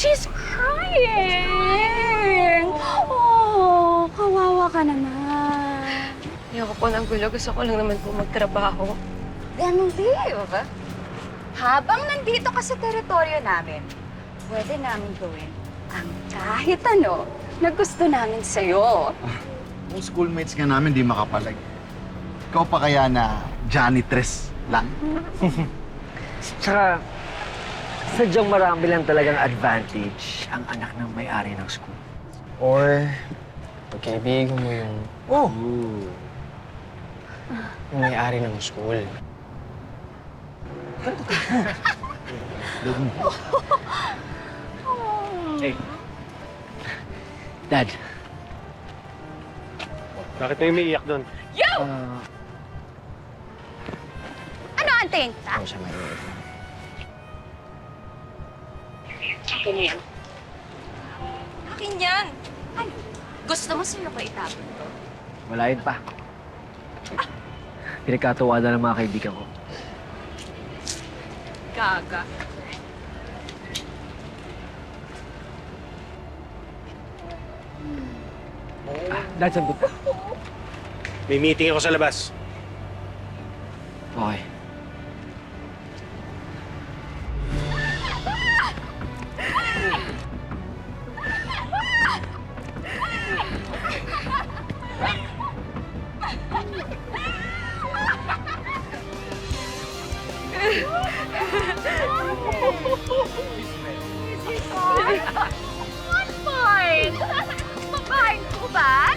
She's crying! Oh, kawawa ka naman. Ayoko po ng gulo. Gusto ko lang naman po magtrabaho. Ganun din, ba? Habang nandito ka sa teritoryo namin, pwede namin gawin ang kahit ano na gusto namin sa'yo. Kung schoolmates nga namin di makapalag. Ikaw pa kaya na janitress lang? Tsaka, sadyang marami lang talagang advantage ang anak ng may-ari ng school. Or, pagkaibigan mo yung may-ari ng school. Hey. Dad. Bakit may umiiyak doon? Ano, Anting? Ako siya maiiyak. Akin yan. Akin yan. Ano? Gusto mo sa'yo ko itapon to? Wala yun pa. Pinagkatawa na ng mga kaibigan ko. Gaga. Dad, saan ba? May meeting ako sa labas. Okay. What part? Babaeng ko ba?